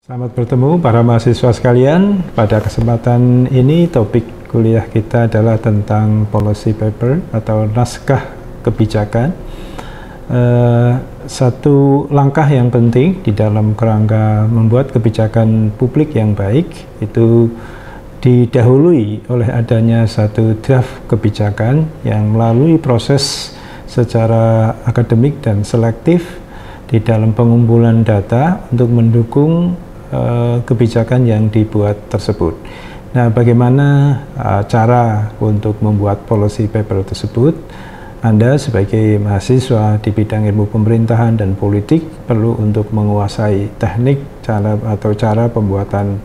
Selamat bertemu para mahasiswa sekalian. Pada kesempatan ini topik kuliah kita adalah tentang policy paper atau naskah kebijakan. Satu langkah yang penting di dalam kerangka membuat kebijakan publik yang baik itu didahului oleh adanya satu draft kebijakan yang melalui proses secara akademik dan selektif di dalam pengumpulan data untuk mendukung kebijakan yang dibuat tersebut. Nah, bagaimana cara untuk membuat policy paper tersebut? Anda sebagai mahasiswa di bidang ilmu pemerintahan dan politik perlu untuk menguasai teknik cara pembuatan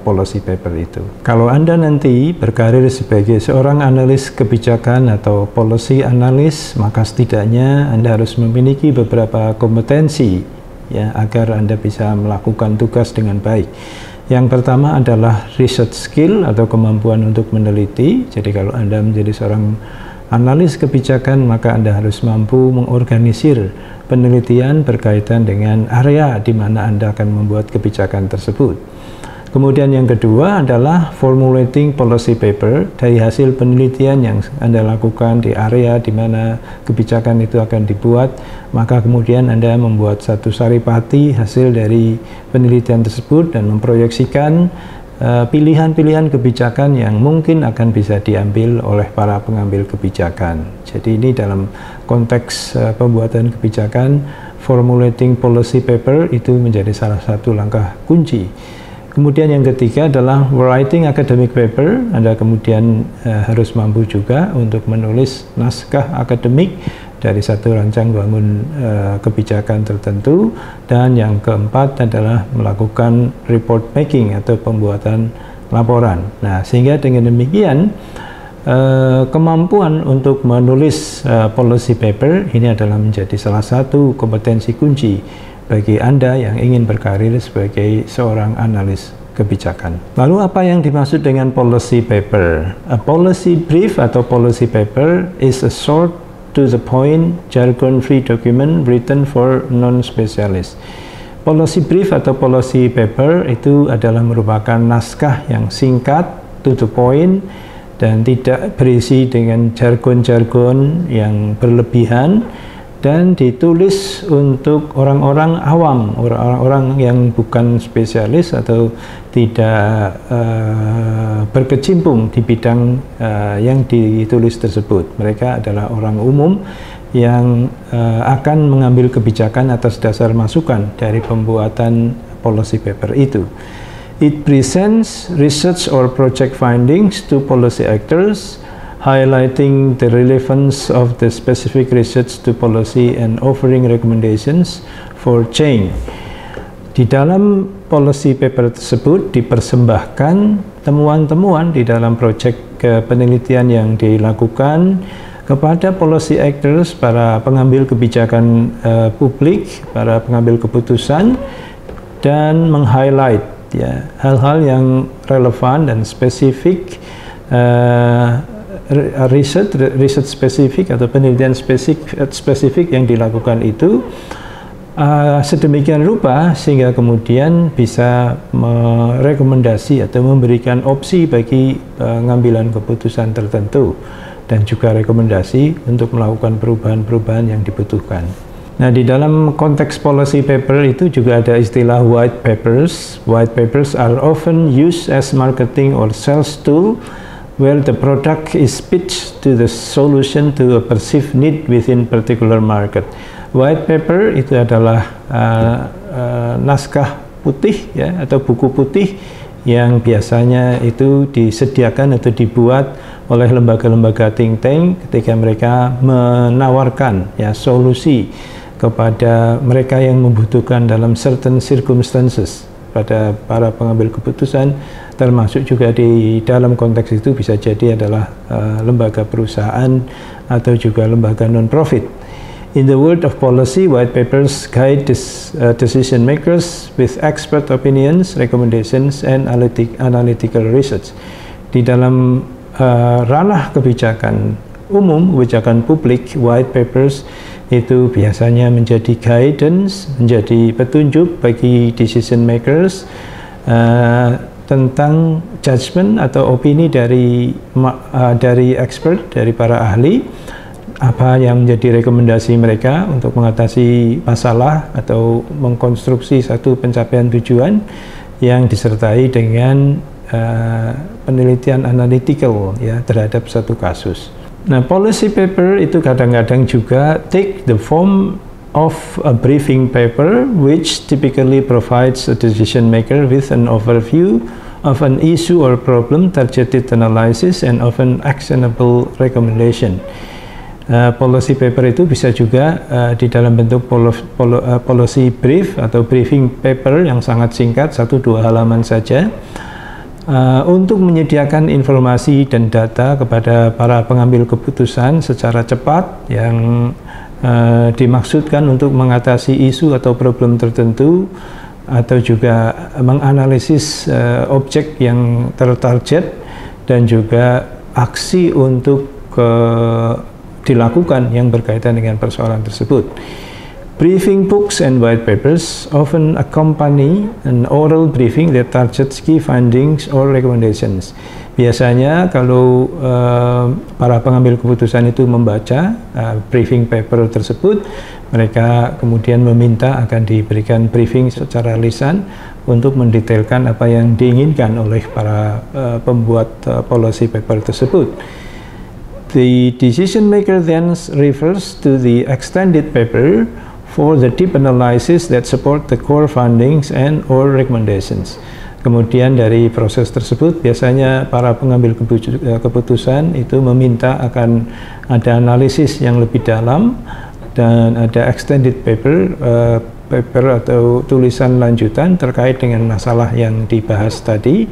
policy paper itu. Kalau Anda nanti berkarir sebagai seorang analis kebijakan atau policy analyst, maka setidaknya Anda harus memiliki beberapa kompetensi ya, agar Anda bisa melakukan tugas dengan baik. Yang pertama adalah research skill atau kemampuan untuk meneliti. Jadi kalau Anda menjadi seorang analis kebijakan, maka Anda harus mampu mengorganisir penelitian berkaitan dengan area di mana Anda akan membuat kebijakan tersebut. Kemudian yang kedua adalah formulating policy paper dari hasil penelitian yang Anda lakukan di area di mana kebijakan itu akan dibuat, maka kemudian Anda membuat satu saripati hasil dari penelitian tersebut dan memproyeksikan pilihan-pilihan kebijakan yang mungkin akan bisa diambil oleh para pengambil kebijakan. Jadi ini dalam konteks pembuatan kebijakan, formulating policy paper itu menjadi salah satu langkah kunci. Kemudian yang ketiga adalah writing academic paper. Anda kemudian harus mampu juga untuk menulis naskah akademik dari satu rancang bangun kebijakan tertentu. Dan yang keempat adalah melakukan report making atau pembuatan laporan. Nah, sehingga dengan demikian kemampuan untuk menulis policy paper ini adalah menjadi salah satu kompetensi kunci bagi Anda yang ingin berkarir sebagai seorang analis kebijakan. Lalu apa yang dimaksud dengan policy paper? A policy brief atau policy paper is a short to the point jargon-free document written for non-specialist. Policy brief atau policy paper itu adalah merupakan naskah yang singkat, to the point, dan tidak berisi dengan jargon-jargon yang berlebihan, dan ditulis untuk orang-orang awam, orang-orang yang bukan spesialis atau tidak berkecimpung di bidang yang ditulis tersebut. Mereka adalah orang umum yang akan mengambil kebijakan atas dasar masukan dari pembuatan policy paper itu. It presents research or project findings to policy actors, highlighting the relevance of the specific research to policy and offering recommendations for change. Di dalam policy paper tersebut dipersembahkan temuan-temuan di dalam proyek penelitian yang dilakukan kepada policy actors, para pengambil kebijakan publik, para pengambil keputusan, dan meng-highlight ya, hal-hal yang relevan dan spesifik, riset spesifik atau penelitian spesifik yang dilakukan itu sedemikian rupa sehingga kemudian bisa merekomendasi atau memberikan opsi bagi pengambilan keputusan tertentu dan juga rekomendasi untuk melakukan perubahan-perubahan yang dibutuhkan. Nah, di dalam konteks policy paper itu juga ada istilah white papers. White papers are often used as marketing or sales tool where the product is pitched to the solution to a perceived need within particular market. White paper itu adalah naskah putih ya, atau buku putih yang biasanya itu disediakan atau dibuat oleh lembaga-lembaga think tank ketika mereka menawarkan ya solusi kepada mereka yang membutuhkan dalam certain circumstances, pada para pengambil keputusan, termasuk juga di dalam konteks itu bisa jadi adalah lembaga perusahaan atau juga lembaga non-profit. In the world of policy, white papers guide decision makers with expert opinions, recommendations, and analytical research. Di dalam ranah kebijakan umum, kebijakan publik, white papers itu biasanya menjadi guidance, menjadi petunjuk bagi decision makers tentang judgment atau opini dari expert, dari para ahli, apa yang menjadi rekomendasi mereka untuk mengatasi masalah atau mengkonstruksi satu pencapaian tujuan yang disertai dengan penelitian analytical ya terhadap satu kasus. Nah, policy paper itu kadang-kadang juga take the form of a briefing paper which typically provides a decision maker with an overview of an issue or problem, targeted analysis, and often actionable recommendation. Policy paper itu bisa juga di dalam bentuk policy brief atau briefing paper yang sangat singkat, 1-2 halaman saja, untuk menyediakan informasi dan data kepada para pengambil keputusan secara cepat yang dimaksudkan untuk mengatasi isu atau problem tertentu, atau juga menganalisis objek yang tertarget dan juga aksi untuk dilakukan yang berkaitan dengan persoalan tersebut. Briefing books and white papers often accompany an oral briefing that targets key findings or recommendations. Biasanya kalau para pengambil keputusan itu membaca briefing paper tersebut, mereka kemudian meminta akan diberikan briefing secara lisan untuk mendetailkan apa yang diinginkan oleh para pembuat policy paper tersebut. The decision maker then refers to the extended paper for the deep analysis that support the core findings and or recommendations. Kemudian dari proses tersebut biasanya para pengambil keputusan itu meminta akan ada analisis yang lebih dalam dan ada extended paper atau tulisan lanjutan terkait dengan masalah yang dibahas tadi,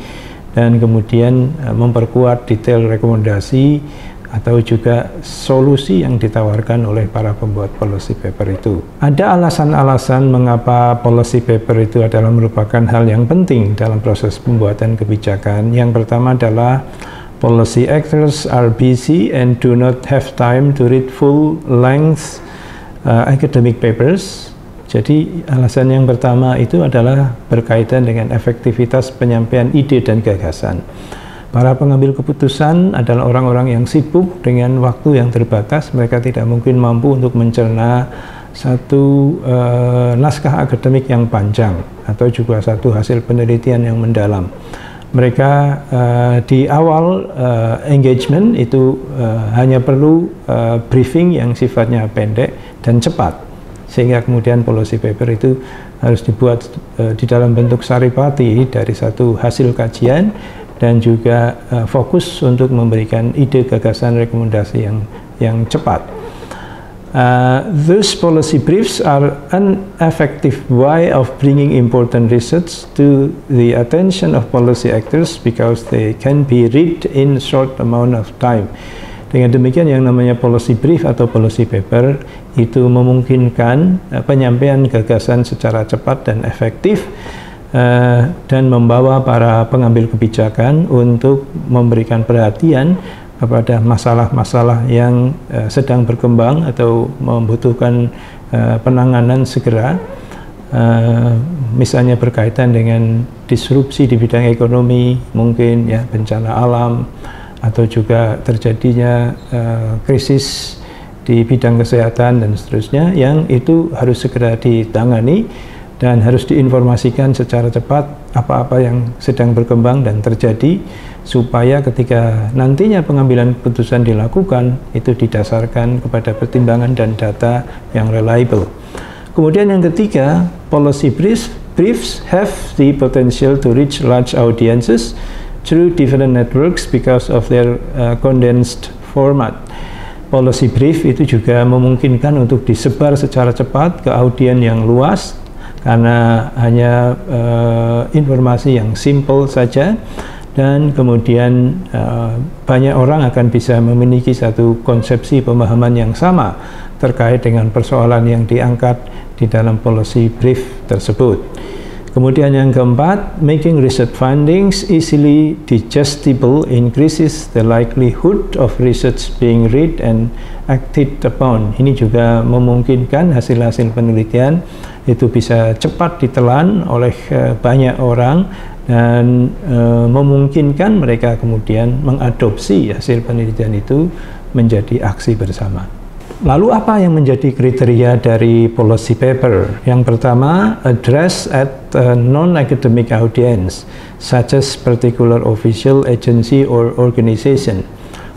dan kemudian memperkuat detail rekomendasi atau juga solusi yang ditawarkan oleh para pembuat policy paper itu. Ada alasan-alasan mengapa policy paper itu adalah merupakan hal yang penting dalam proses pembuatan kebijakan. Yang pertama adalah policy actors are busy and do not have time to read full-length academic papers. Jadi alasan yang pertama itu adalah berkaitan dengan efektivitas penyampaian ide dan gagasan. Para pengambil keputusan adalah orang-orang yang sibuk dengan waktu yang terbatas. Mereka tidak mungkin mampu untuk mencerna satu naskah akademik yang panjang atau juga satu hasil penelitian yang mendalam. Mereka di awal engagement itu hanya perlu briefing yang sifatnya pendek dan cepat, sehingga kemudian policy paper itu harus dibuat di dalam bentuk saripati dari satu hasil kajian dan juga fokus untuk memberikan ide, gagasan, rekomendasi yang cepat. Those policy briefs are an effective way of bringing important research to the attention of policy actors because they can be read in short amount of time. Dengan demikian, yang namanya policy brief atau policy paper itu memungkinkan penyampaian gagasan secara cepat dan efektif, dan membawa para pengambil kebijakan untuk memberikan perhatian kepada masalah-masalah yang sedang berkembang atau membutuhkan penanganan segera, misalnya berkaitan dengan disrupsi di bidang ekonomi, mungkin ya bencana alam, atau juga terjadinya krisis di bidang kesehatan dan seterusnya, yang itu harus segera ditangani dan harus diinformasikan secara cepat apa-apa yang sedang berkembang dan terjadi, supaya ketika nantinya pengambilan keputusan dilakukan itu didasarkan kepada pertimbangan dan data yang reliable. Kemudian yang ketiga, policy briefs have the potential to reach large audiences through different networks because of their condensed format. Policy brief itu juga memungkinkan untuk disebar secara cepat ke audiens yang luas, karena hanya informasi yang simple saja, dan kemudian banyak orang akan bisa memiliki satu konsepsi pemahaman yang sama terkait dengan persoalan yang diangkat di dalam policy brief tersebut. Kemudian yang keempat, making research findings easily digestible increases the likelihood of research being read and acted upon. Ini juga memungkinkan hasil-hasil penelitian itu bisa cepat ditelan oleh banyak orang dan memungkinkan mereka kemudian mengadopsi hasil penelitian itu menjadi aksi bersama. Lalu apa yang menjadi kriteria dari policy paper? Yang pertama, address at a non-academic audience, such as particular official, agency, or organization.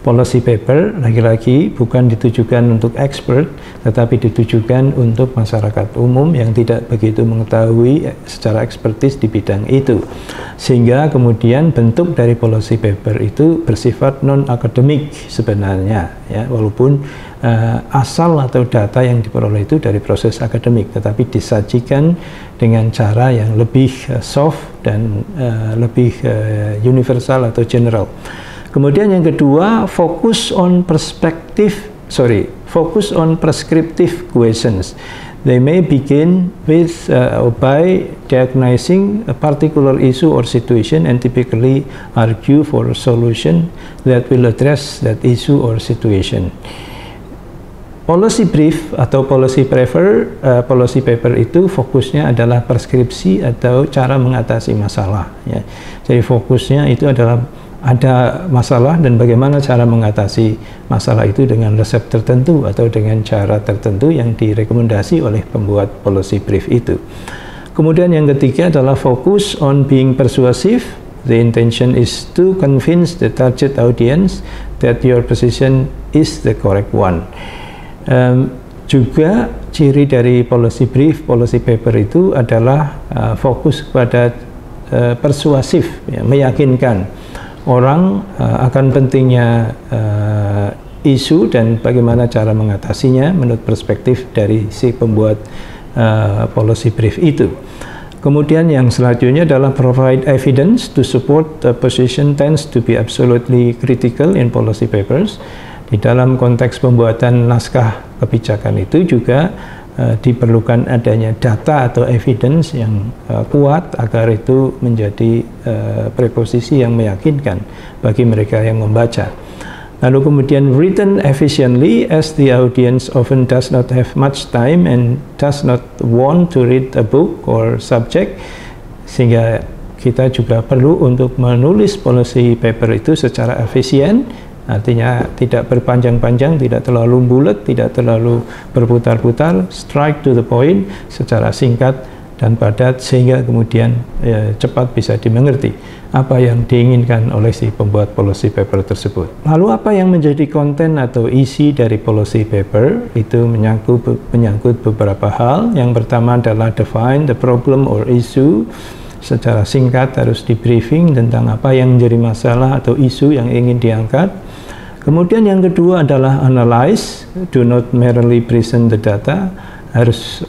Policy paper lagi-lagi bukan ditujukan untuk expert, tetapi ditujukan untuk masyarakat umum yang tidak begitu mengetahui secara ekspertis di bidang itu. Sehingga kemudian bentuk dari policy paper itu bersifat non-akademik sebenarnya, ya, walaupun asal atau data yang diperoleh itu dari proses akademik, tetapi disajikan dengan cara yang lebih soft dan lebih universal atau general. Kemudian yang kedua, focus on prescriptive questions. They may begin with by diagnosing a particular issue or situation and typically argue for a solution that will address that issue or situation. Policy brief atau policy paper itu fokusnya adalah preskripsi atau cara mengatasi masalah, ya. Jadi fokusnya itu adalah ada masalah dan bagaimana cara mengatasi masalah itu dengan resep tertentu atau dengan cara tertentu yang direkomendasi oleh pembuat policy brief itu. Kemudian yang ketiga adalah focus on being persuasive. The intention is to convince the target audience that your position is the correct one. Juga ciri dari policy brief, policy paper itu adalah fokus pada persuasif, ya, meyakinkan orang akan pentingnya isu dan bagaimana cara mengatasinya menurut perspektif dari si pembuat policy brief itu. Kemudian yang selanjutnya adalah provide evidence to support the position tends to be absolutely critical in policy papers. Di dalam konteks pembuatan naskah kebijakan itu juga diperlukan adanya data atau evidence yang kuat agar itu menjadi preposisi yang meyakinkan bagi mereka yang membaca. Lalu kemudian written efficiently, as the audience often does not have much time and does not want to read a book or subject, sehingga kita juga perlu untuk menulis policy paper itu secara efisien. Artinya tidak berpanjang-panjang, tidak terlalu bulat, tidak terlalu berputar-putar, strike to the point secara singkat dan padat sehingga kemudian cepat bisa dimengerti apa yang diinginkan oleh si pembuat policy paper tersebut. Lalu apa yang menjadi konten atau isi dari policy paper itu menyangkut beberapa hal. Yang pertama adalah define the problem or issue. Secara singkat harus di briefing tentang apa yang menjadi masalah atau isu yang ingin diangkat. Kemudian yang kedua adalah analyze, do not merely present the data, harus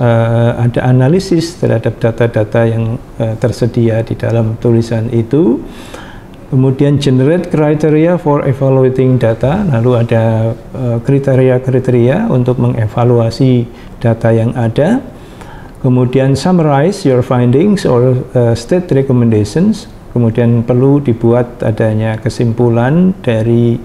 ada analisis terhadap data-data yang tersedia di dalam tulisan itu. Kemudian generate criteria for evaluating data, lalu ada kriteria-kriteria untuk mengevaluasi data yang ada. Kemudian summarize your findings or state recommendations, kemudian perlu dibuat adanya kesimpulan dari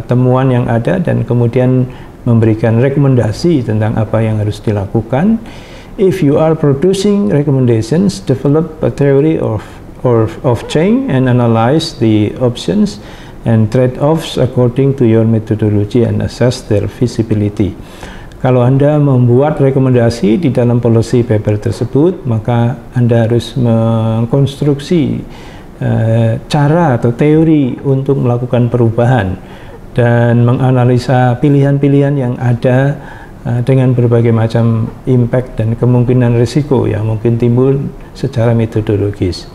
temuan yang ada dan kemudian memberikan rekomendasi tentang apa yang harus dilakukan. If you are producing recommendations, develop a theory of change and analyze the options and trade-offs according to your methodology and assess their feasibility. Kalau Anda membuat rekomendasi di dalam policy paper tersebut, maka Anda harus mengkonstruksi cara atau teori untuk melakukan perubahan dan menganalisa pilihan-pilihan yang ada dengan berbagai macam impact dan kemungkinan risiko yang mungkin timbul secara metodologis.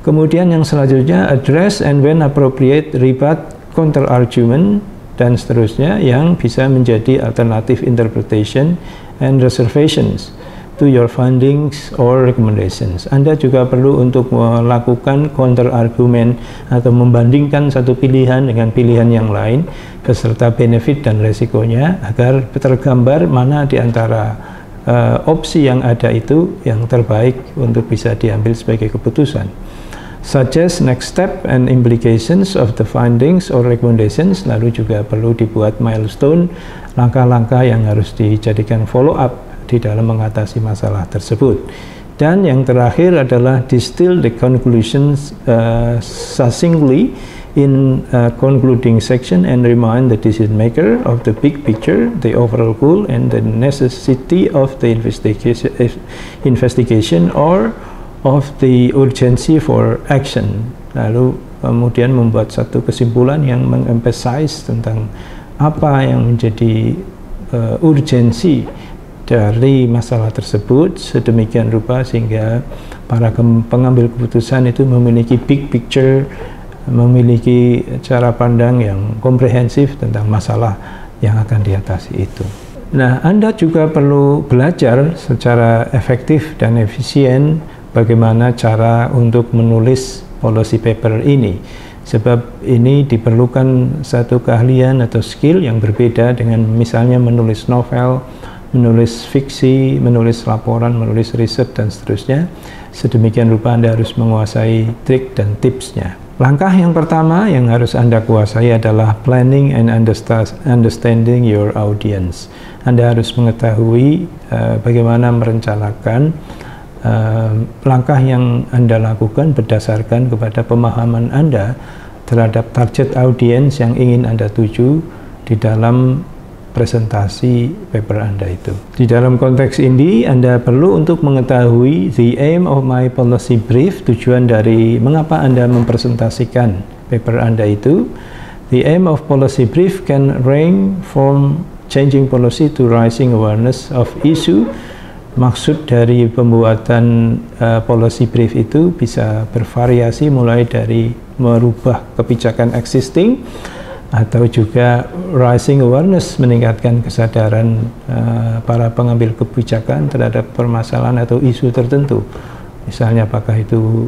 Kemudian yang selanjutnya, address and when appropriate rebut, counter argument, dan seterusnya yang bisa menjadi alternative interpretation and reservations to your findings or recommendations. Anda juga perlu untuk melakukan counter argument atau membandingkan satu pilihan dengan pilihan yang lain beserta benefit dan resikonya agar tergambar mana di antara opsi yang ada itu yang terbaik untuk bisa diambil sebagai keputusan. Suggest next step and implications of the findings or recommendations, lalu juga perlu dibuat milestone, langkah-langkah yang harus dijadikan follow up di dalam mengatasi masalah tersebut. Dan yang terakhir adalah distill the conclusions succinctly in a concluding section and remind the decision maker of the big picture, the overall goal, and the necessity of the investigation or of the urgency for action. Lalu kemudian membuat satu kesimpulan yang mengemphasize tentang apa yang menjadi urgensi dari masalah tersebut sedemikian rupa sehingga para pengambil keputusan itu memiliki big picture, memiliki cara pandang yang komprehensif tentang masalah yang akan diatasi itu. Nah, Anda juga perlu belajar secara efektif dan efisien bagaimana cara untuk menulis policy paper ini, sebab ini diperlukan satu keahlian atau skill yang berbeda dengan misalnya menulis novel, menulis fiksi, menulis laporan, menulis riset, dan seterusnya. Sedemikian rupa Anda harus menguasai trik dan tipsnya. Langkah yang pertama yang harus Anda kuasai adalah planning and understanding your audience. Anda harus mengetahui bagaimana merencanakan langkah yang Anda lakukan berdasarkan kepada pemahaman Anda terhadap target audience yang ingin Anda tuju di dalam presentasi paper Anda itu. Di dalam konteks ini, Anda perlu untuk mengetahui the aim of my policy brief, tujuan dari mengapa Anda mempresentasikan paper Anda itu. The aim of policy brief can range from changing policy to raising awareness of issue. Maksud dari pembuatan policy brief itu bisa bervariasi mulai dari merubah kebijakan existing atau juga raising awareness, meningkatkan kesadaran para pengambil kebijakan terhadap permasalahan atau isu tertentu. Misalnya apakah itu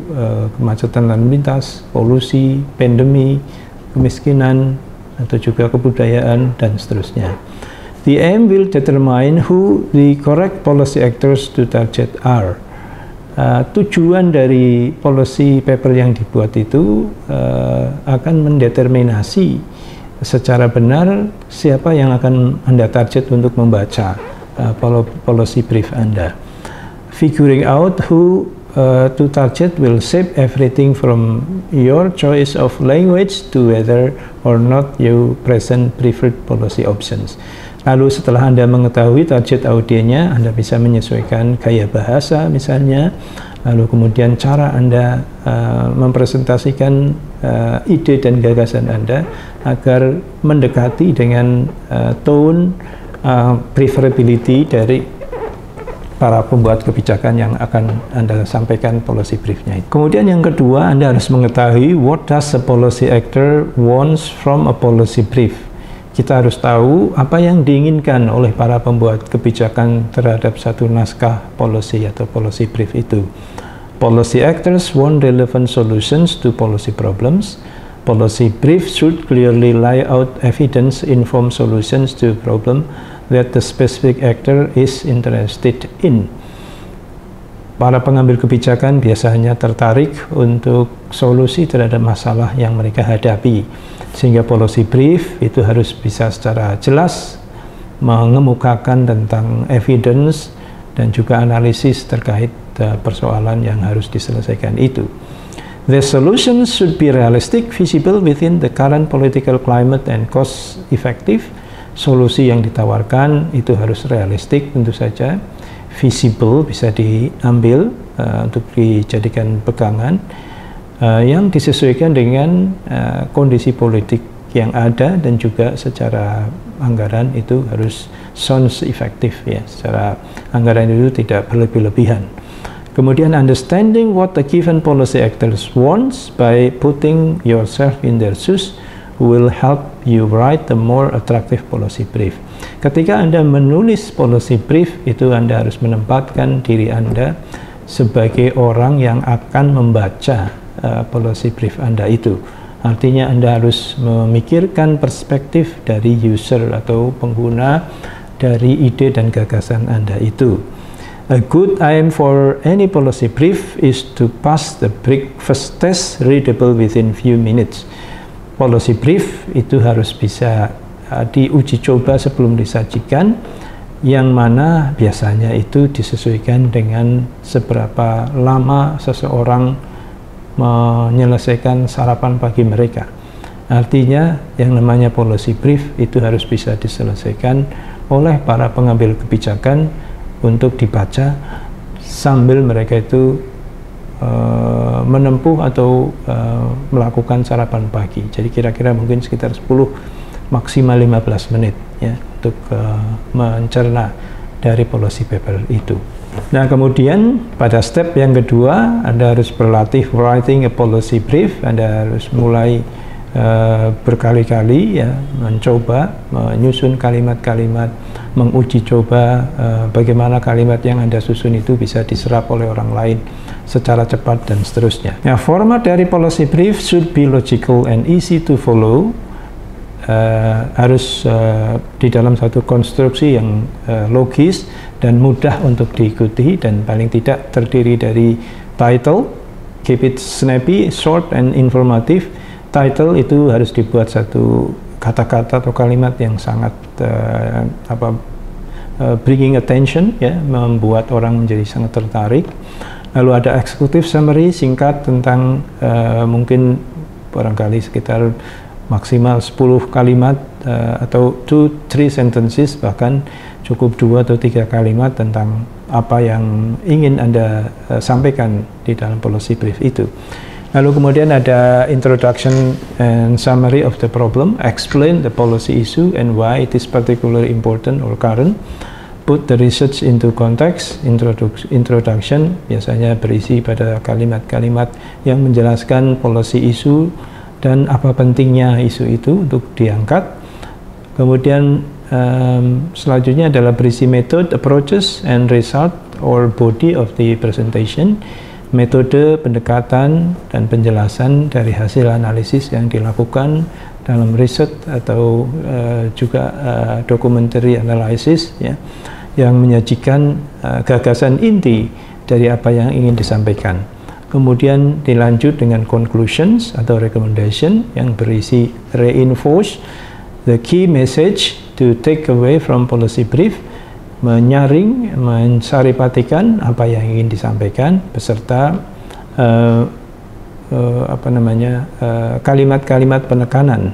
kemacetan lalu lintas, polusi, pandemi, kemiskinan, atau juga kebudayaan, dan seterusnya. The aim will determine who the correct policy actors to target are. Tujuan dari policy paper yang dibuat itu akan mendeterminasi secara benar siapa yang akan Anda target untuk membaca policy brief Anda. Figuring out who to target will shape everything from your choice of language to whether or not you present preferred policy options. Lalu setelah Anda mengetahui target audiennya, Anda bisa menyesuaikan gaya bahasa misalnya, lalu kemudian cara Anda mempresentasikan ide dan gagasan Anda agar mendekati dengan tone preferability dari para pembuat kebijakan yang akan Anda sampaikan policy briefnya. Kemudian yang kedua, Anda harus mengetahui what does a policy actor wants from a policy brief. Kita harus tahu apa yang diinginkan oleh para pembuat kebijakan terhadap satu naskah policy atau policy brief itu. Policy actors want relevant solutions to policy problems. Policy brief should clearly lay out evidence-informed solutions to problem that the specific actor is interested in. Para pengambil kebijakan biasanya tertarik untuk solusi terhadap masalah yang mereka hadapi, sehingga policy brief itu harus bisa secara jelas mengemukakan tentang evidence dan juga analisis terkait persoalan yang harus diselesaikan itu. The solutions should be realistic, visible within the current political climate and cost effective. Solusi yang ditawarkan itu harus realistik tentu saja, visible, bisa diambil untuk dijadikan pegangan, yang disesuaikan dengan kondisi politik yang ada, dan juga secara anggaran itu harus sounds effective, ya, secara anggaran itu tidak berlebih-lebihan. Kemudian understanding what the given policy actors wants by putting yourself in their shoes will help you write a more attractive policy brief. Ketika Anda menulis policy brief, itu Anda harus menempatkan diri Anda sebagai orang yang akan membaca policy brief Anda itu. Artinya Anda harus memikirkan perspektif dari user atau pengguna dari ide dan gagasan Anda itu. A good aim for any policy brief is to pass the breakfast test readable within few minutes. Policy brief itu harus bisa diuji coba sebelum disajikan, yang mana biasanya itu disesuaikan dengan seberapa lama seseorang menyelesaikan sarapan pagi mereka. Artinya yang namanya policy brief itu harus bisa diselesaikan oleh para pengambil kebijakan untuk dibaca sambil mereka itu menempuh atau melakukan sarapan pagi. Jadi kira-kira mungkin sekitar 10 maksimal 15 menit ya untuk mencerna dari policy paper itu. Nah, kemudian pada step yang kedua Anda harus berlatih writing a policy brief. Anda harus mulai berkali-kali ya mencoba menyusun kalimat-kalimat, menguji coba bagaimana kalimat yang Anda susun itu bisa diserap oleh orang lain secara cepat dan seterusnya. Nah, format dari policy brief should be logical and easy to follow. Harus di dalam satu konstruksi yang logis dan mudah untuk diikuti, dan paling tidak terdiri dari title, keep it snappy, short and informative. Title itu harus dibuat satu kata-kata atau kalimat yang sangat bringing attention ya, membuat orang menjadi sangat tertarik. Lalu ada executive summary singkat tentang mungkin barangkali sekitar maksimal 10 kalimat atau 2-3 sentences, bahkan cukup 2 atau 3 kalimat tentang apa yang ingin Anda sampaikan di dalam policy brief itu. Lalu kemudian ada introduction and summary of the problem, explain the policy issue and why it is particularly important or current, put the research into context. Introduction biasanya berisi pada kalimat-kalimat yang menjelaskan policy issue dan apa pentingnya isu itu untuk diangkat. Kemudian selanjutnya adalah berisi method, approaches, and result or body of the presentation. Metode, pendekatan, dan penjelasan dari hasil analisis yang dilakukan dalam riset atau juga documentary analysis ya, yang menyajikan gagasan inti dari apa yang ingin disampaikan. Kemudian dilanjut dengan conclusions atau recommendation yang berisi reinforce the key message to take away from policy brief, menyaring, mensaripatikan apa yang ingin disampaikan beserta kalimat-kalimat penekanan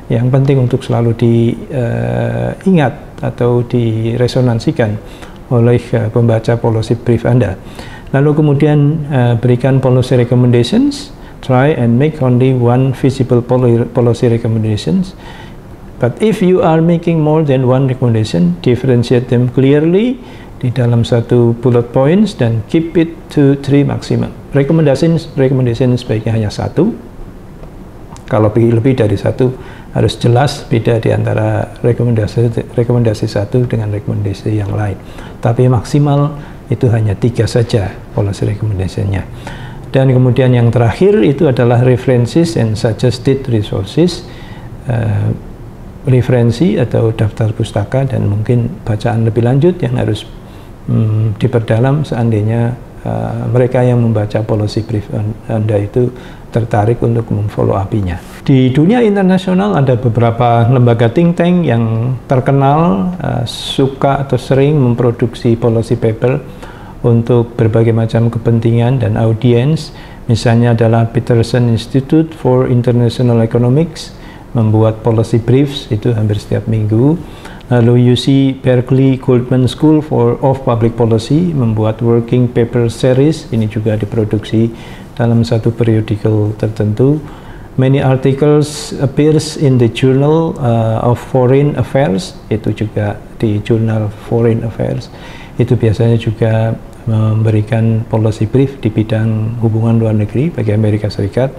yang penting untuk selalu diingat atau diresonansikan oleh pembaca policy brief Anda. Lalu kemudian berikan policy recommendations, try and make only one visible policy recommendations. But if you are making more than one recommendation, differentiate them clearly di dalam satu bullet points dan keep it to 3 maximum. Recommendation sebaiknya hanya 1. Kalau lebih dari 1 harus jelas beda di antara rekomendasi 1 dengan rekomendasi yang lain. Tapi maksimal itu hanya 3 saja policy recommendation-nya. Dan kemudian yang terakhir itu adalah references and suggested resources. Referensi atau daftar pustaka dan mungkin bacaan lebih lanjut yang harus diperdalam seandainya mereka yang membaca policy brief Anda itu tertarik untuk memfollow up-nya. Di dunia internasional ada beberapa lembaga think tank yang terkenal suka atau sering memproduksi policy paper untuk berbagai macam kepentingan dan audiens. Misalnya adalah Peterson Institute for International Economics membuat policy briefs itu hampir setiap minggu. Lalu UC Berkeley Goldman School of Public Policy membuat working paper series, ini juga diproduksi dalam satu periodical tertentu. Many articles appears in the Journal of Foreign Affairs, itu juga di Journal Foreign Affairs. Itu biasanya juga memberikan policy brief di bidang hubungan luar negeri bagi Amerika Serikat.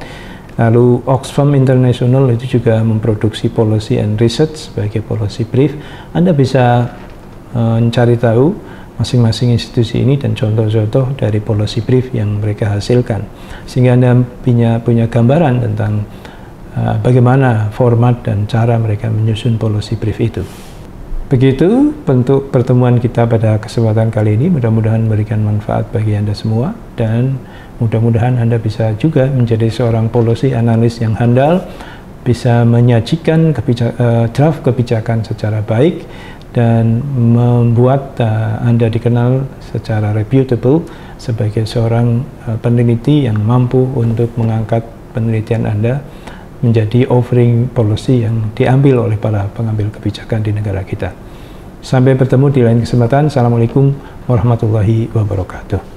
Lalu Oxfam International itu juga memproduksi policy and research sebagai policy brief. Anda bisa mencari tahu masing-masing institusi ini dan contoh-contoh dari policy brief yang mereka hasilkan, sehingga Anda punya gambaran tentang bagaimana format dan cara mereka menyusun policy brief itu. Begitu bentuk pertemuan kita pada kesempatan kali ini, mudah-mudahan memberikan manfaat bagi Anda semua, dan mudah-mudahan Anda bisa juga menjadi seorang policy analis yang handal, bisa menyajikan draft kebijakan secara baik, dan membuat Anda dikenal secara reputable sebagai seorang peneliti yang mampu untuk mengangkat penelitian Anda menjadi offering policy yang diambil oleh para pengambil kebijakan di negara kita. Sampai bertemu di lain kesempatan. Assalamualaikum warahmatullahi wabarakatuh.